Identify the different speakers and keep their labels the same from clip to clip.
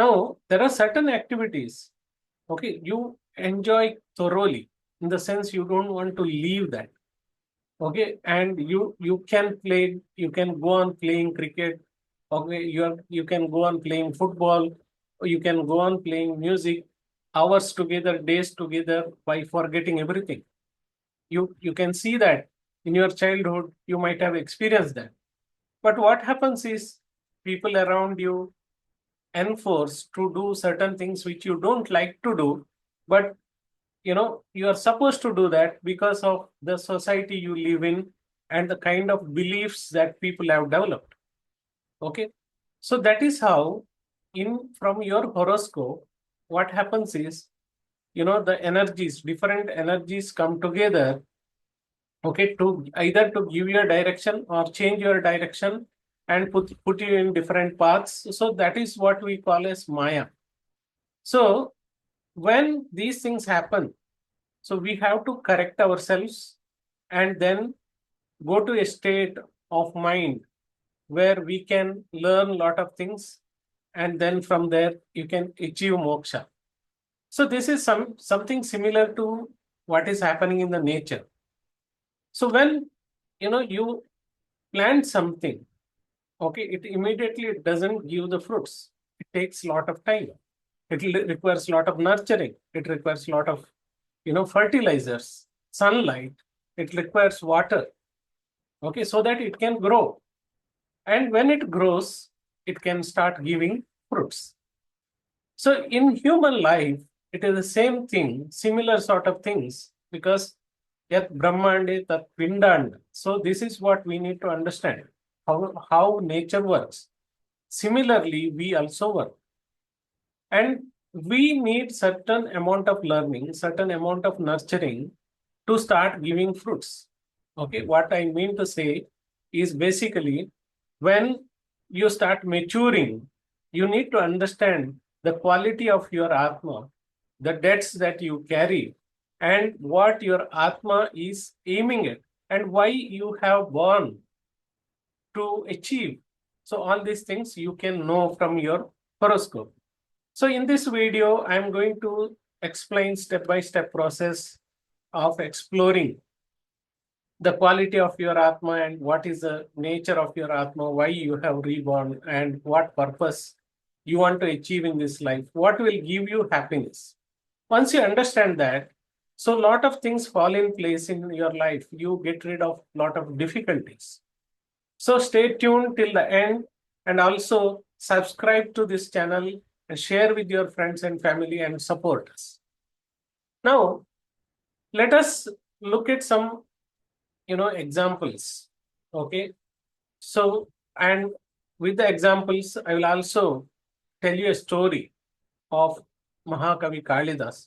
Speaker 1: Now, there are certain activities, okay, you enjoy thoroughly in the sense you don't want to leave that. Okay, and you can play, you can go on playing cricket, okay, you can go on playing football, or you can go on playing music hours together, days together, by forgetting everything. You can see that in your childhood you might have experienced that. But what happens is people around you enforce to do certain things which you don't like to do, but you are supposed to do that because of the society you live in and the kind of beliefs that people have developed. Okay, so that is how, in from your horoscope, what happens is, the energies, different energies come together, okay, to either to give you a direction or change your direction and put you in different paths. So that is what we call as maya. So when these things happen, so we have to correct ourselves and then go to a state of mind where we can learn a lot of things, and then from there you can achieve moksha. So this is something similar to what is happening in the nature. So when you plant something, okay, it immediately doesn't give the fruits. It takes a lot of time. It requires a lot of nurturing. It requires a lot of fertilizers, sunlight. It requires water, okay, so that it can grow. And when it grows, it can start giving fruits. So in human life, it is the same thing, similar sort of things, because yat brahmande tat pindand. So this is what we need to understand, how nature works. Similarly, we also work. And we need certain amount of learning, certain amount of nurturing to start giving fruits. Okay, what I mean to say is basically when you start maturing, you need to understand the quality of your Atma, the debts that you carry, and what your Atma is aiming at, and why you have born to achieve. So, all these things you can know from your horoscope. So in this video, I'm going to explain step-by-step process of exploring the quality of your Atma and what is the nature of your Atma, why you have reborn, and what purpose you want to achieve in this life, what will give you happiness. Once you understand that, so a lot of things fall in place in your life. You get rid of a lot of difficulties. So stay tuned till the end, and also subscribe to this channel and share with your friends and family and support us. Now, let us look at some, examples. Okay. So, and with the examples, I will also tell you a story of Mahakavi Kalidas.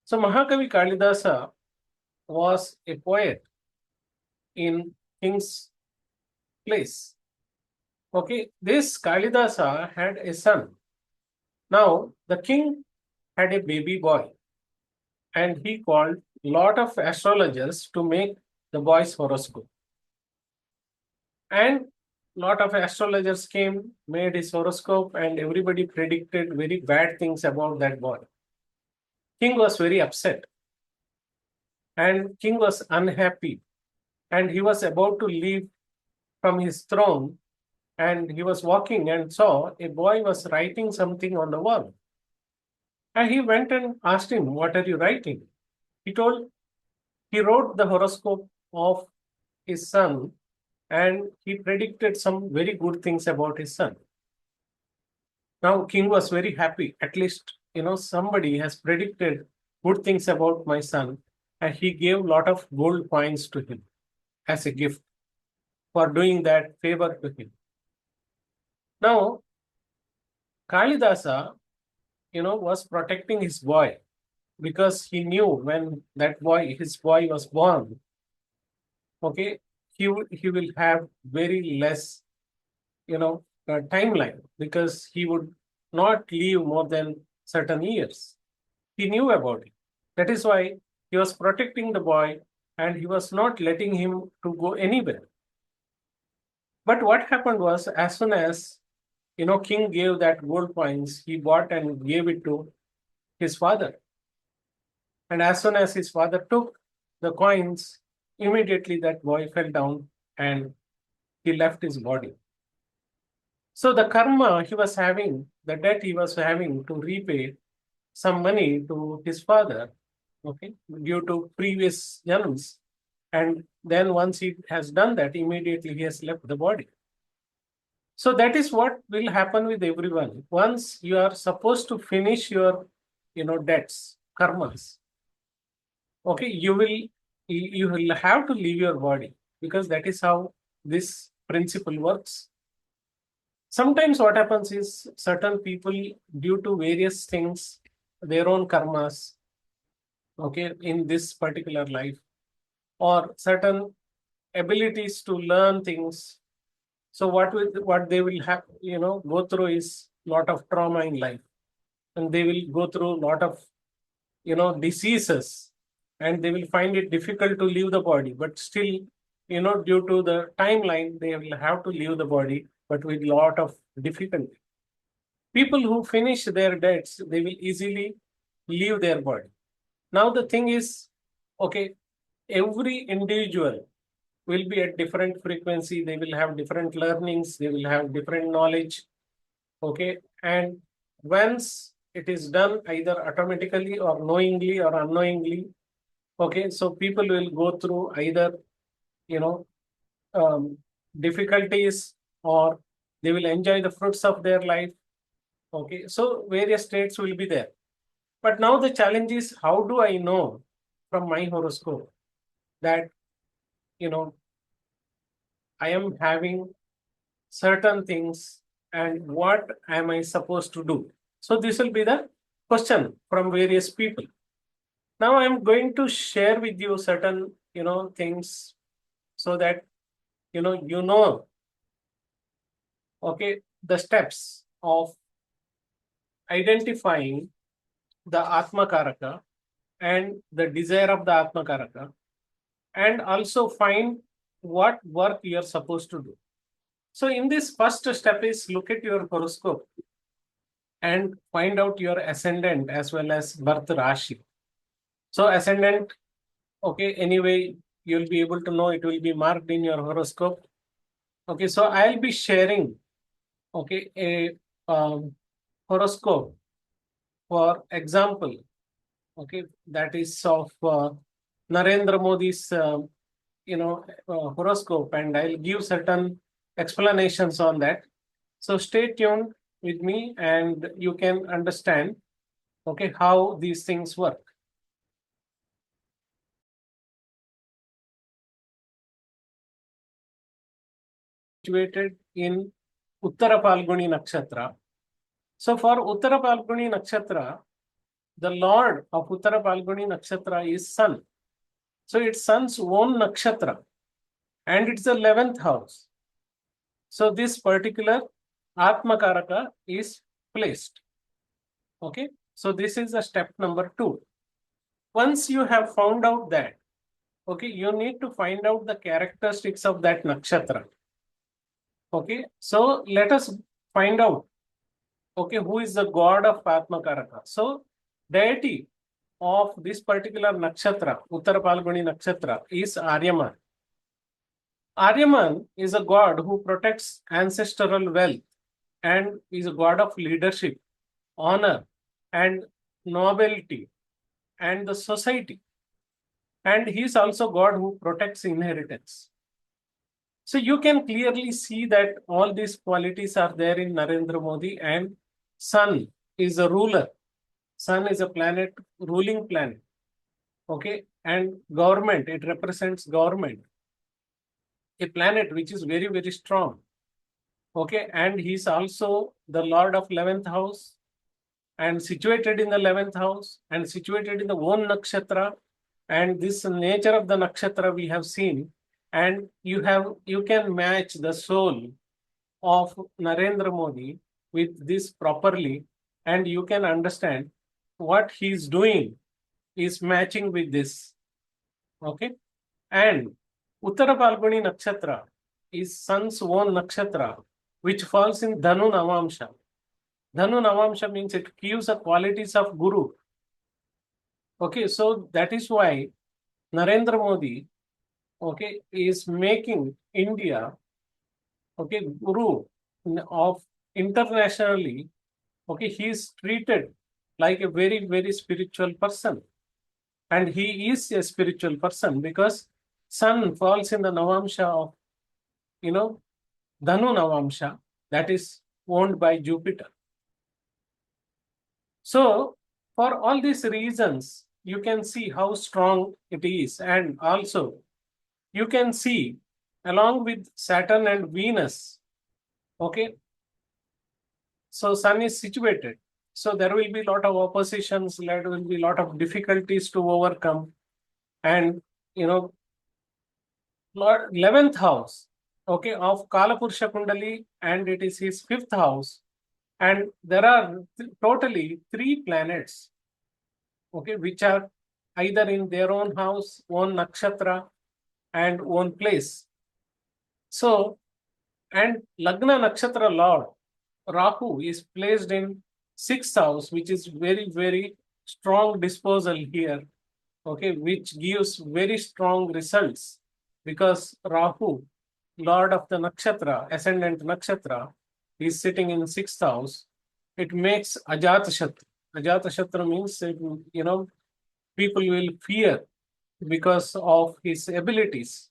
Speaker 1: So, Mahakavi Kalidasa was a poet in King's place. Okay, this Kalidasa had a son. Now, the king had a baby boy, and he called a lot of astrologers to make the boy's horoscope. And lot of astrologers came, made his horoscope, and everybody predicted very bad things about that boy. King was very upset, and king was unhappy, and he was about to leave from his throne, and he was walking and saw a boy was writing something on the wall. And he went and asked him, "What are you writing?" He told, he wrote the horoscope of his son, and he predicted some very good things about his son. Now, king was very happy. At least, somebody has predicted good things about my son, and he gave a lot of gold coins to him as a gift for doing that favor to him. Now, Kalidasa, was protecting his boy because he knew when his boy was born, okay, he will have very less, timeline, because he would not live more than certain years. He knew about it. That is why he was protecting the boy, and he was not letting him to go anywhere. But what happened was, as soon as king gave that gold coins, he bought and gave it to his father. And as soon as his father took the coins, immediately that boy fell down and he left his body. So the karma he was having, the debt he was having to repay some money to his father, okay, due to previous janms. And then once he has done that, immediately he has left the body. So that is what will happen with everyone. Once you are supposed to finish your, debts, karmas, okay, you will have to leave your body, because that is how this principle works. Sometimes what happens is certain people, due to various things, their own karmas, okay, in this particular life, or certain abilities to learn things. So what they will have, go through is lot of trauma in life, and they will go through lot of, diseases, and they will find it difficult to leave the body. But still, due to the timeline, they will have to leave the body, but with lot of difficulty. People who finish their debts, they will easily leave their body. Now the thing is, okay, every individual will be at different frequency. They will have different learnings. They will have different knowledge. Okay. And once it is done either automatically or knowingly or unknowingly, okay, so people will go through either, you know, um, difficulties, or they will enjoy the fruits of their life. Okay. So various states will be there. But now the challenge is, how do I know from my horoscope that, I am having certain things, and what am I supposed to do? So this will be the question from various people. Now I'm going to share with you certain, things, so that, okay, the steps of identifying the Atma Karaka and the desire of the Atma Karaka, and also find what work you are supposed to do. So in this first step is, look at your horoscope and find out your ascendant as well as birth rashi. So ascendant, okay, anyway, you'll be able to know, it will be marked in your horoscope. Okay, so I'll be sharing, okay, a horoscope, for example, okay, that is of Narendra Modi's, horoscope, and I'll give certain explanations on that. So stay tuned with me, and you can understand, okay, how these things work. Situated in Uttara Palguni Nakshatra. So for Uttara Palguni Nakshatra, the Lord of Uttara Palguni Nakshatra is Sun. So it's Sun's own Nakshatra, and it's the 11th house. So this particular Atma Karaka is placed. Okay, so this is the step number 2. Once you have found out that, okay, you need to find out the characteristics of that nakshatra. Okay, so let us find out, okay, who is the god of Atma Karaka. So deity of this particular nakshatra, Uttara Palguni nakshatra, is Aryaman. Aryaman is a god who protects ancestral wealth, and is a god of leadership, honor, and nobility, and the society. And he is also God who protects inheritance. So you can clearly see that all these qualities are there in Narendra Modi, and Sun is a ruler. Sun is a planet, ruling planet. Okay, and government, it represents government. A planet which is very, very strong. Okay, and he's also the Lord of 11th house, and situated in the 11th house, and situated in the own nakshatra. And this nature of the nakshatra we have seen, and you can match the soul of Narendra Modi with this properly, and you can understand what he's doing is matching with this. Okay, and Uttara Palguni nakshatra is Sun's own nakshatra, which falls in Dhanu Navamsha. Dhanu Navamsha means it gives the qualities of Guru. Okay, so that is why Narendra Modi, okay, is making India, okay, Guru of internationally. Okay, he is treated like a very, very spiritual person. And he is a spiritual person because sun falls in the Navamsha of, you know, Dhanu Navamsha, that is owned by Jupiter. So, for all these reasons, you can see how strong it is. And also, you can see along with Saturn and Venus, okay, so sun is situated. So there will be a lot of oppositions, there will be a lot of difficulties to overcome. And, you know, 11th house, okay, of Kalapurusha Kundali, and it is his 5th house. And there are totally 3 planets, okay, which are either in their own house, own nakshatra, and own place. So, and Lagna Nakshatra Lord, Rahu, is placed in 6th house, which is very, very strong disposal here, okay, which gives very strong results because Rahu, Lord of the Nakshatra, ascendant Nakshatra, is sitting in 6th house. It makes Ajatashatru. Ajatashatru means, people will fear because of his abilities.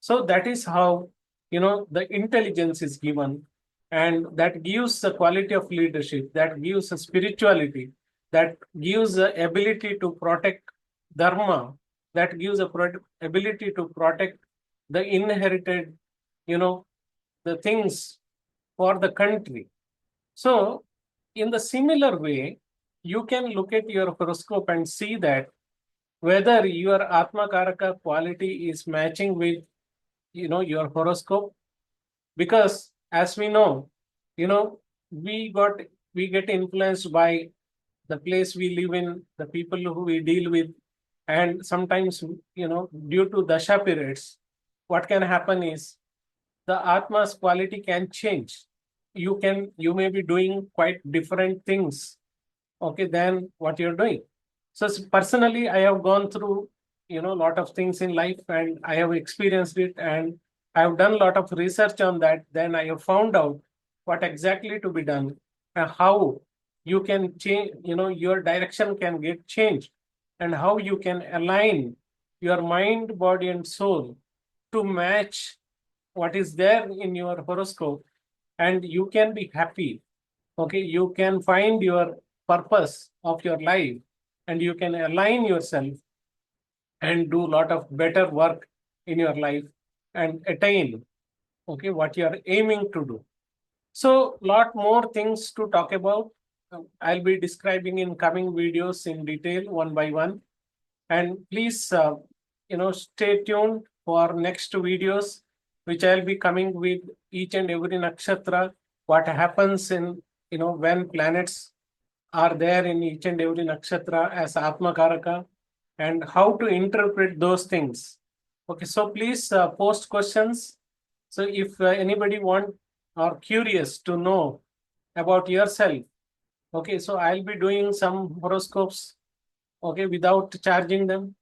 Speaker 1: So that is how, the intelligence is given, and that gives the quality of leadership, that gives a spirituality, that gives the ability to protect dharma, that gives the ability to protect the inherited, the things for the country. So, in the similar way, you can look at your horoscope and see that whether your Atma Karaka quality is matching with, your horoscope. Because as we know, you know, we got we get influenced by the place we live in, the people who we deal with, and sometimes, due to dasha periods, what can happen is the Atma's quality can change. You may be doing quite different things, okay, than what you're doing. So personally, I have gone through, a lot of things in life, and I have experienced it, and I have done a lot of research on that. Then I have found out what exactly to be done and how you can change, your direction can get changed, and how you can align your mind, body, and soul to match what is there in your horoscope, and you can be happy. Okay, you can find your purpose of your life, and you can align yourself and do a lot of better work in your life and attain, okay, what you are aiming to do. So lot more things to talk about. I'll be describing in coming videos in detail one by one, and please stay tuned for next videos, which I'll be coming with each and every nakshatra, what happens in, when planets are there in each and every nakshatra as Atma Karaka, and how to interpret those things. Okay, so please post questions. So if anybody want or curious to know about yourself, okay, so I'll be doing some horoscopes, okay, without charging them.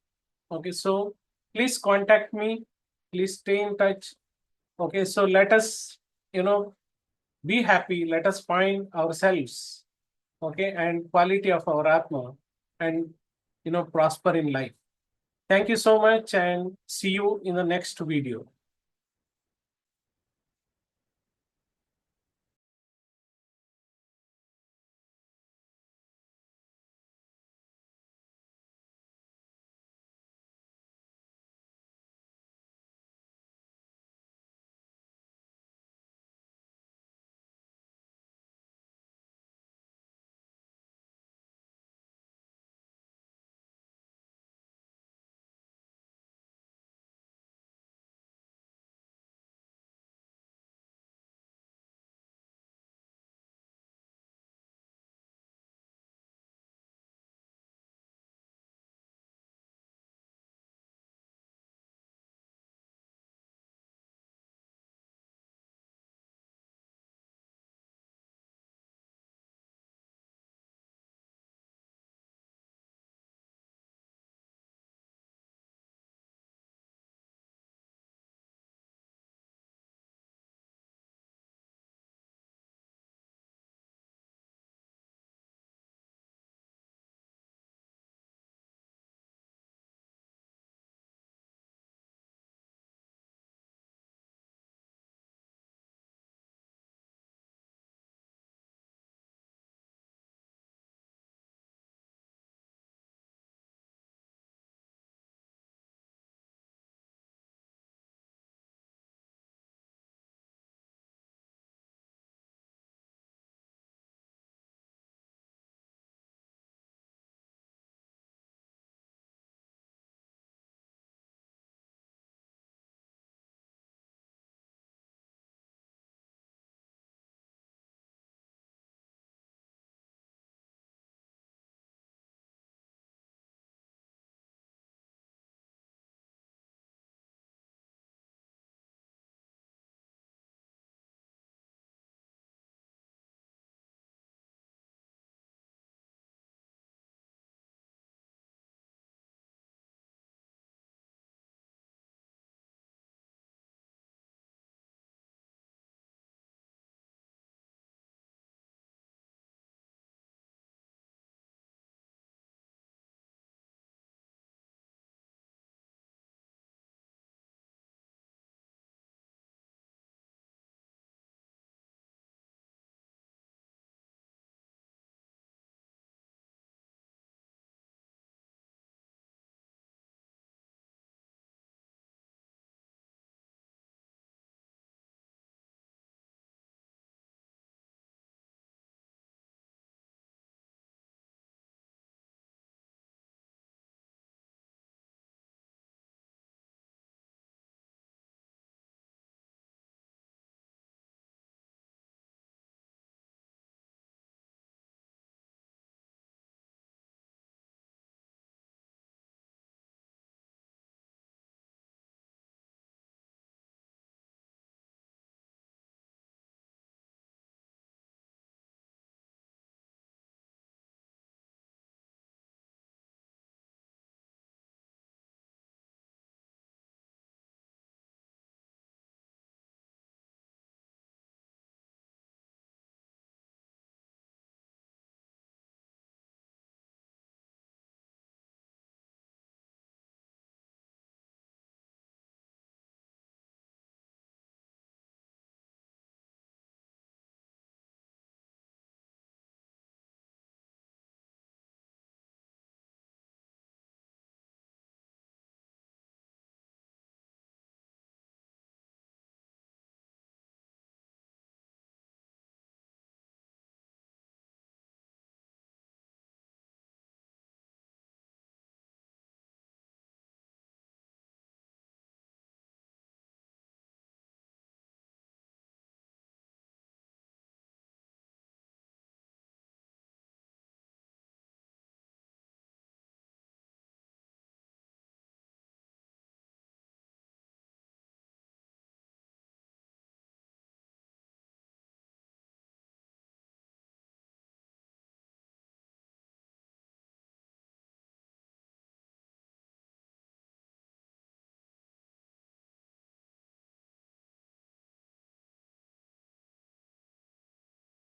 Speaker 1: Okay, so please contact me. Please stay in touch. Okay, so let us, be happy. Let us find ourselves, okay, and quality of our Atma, and, prosper in life. Thank you so much, and see you in the next video.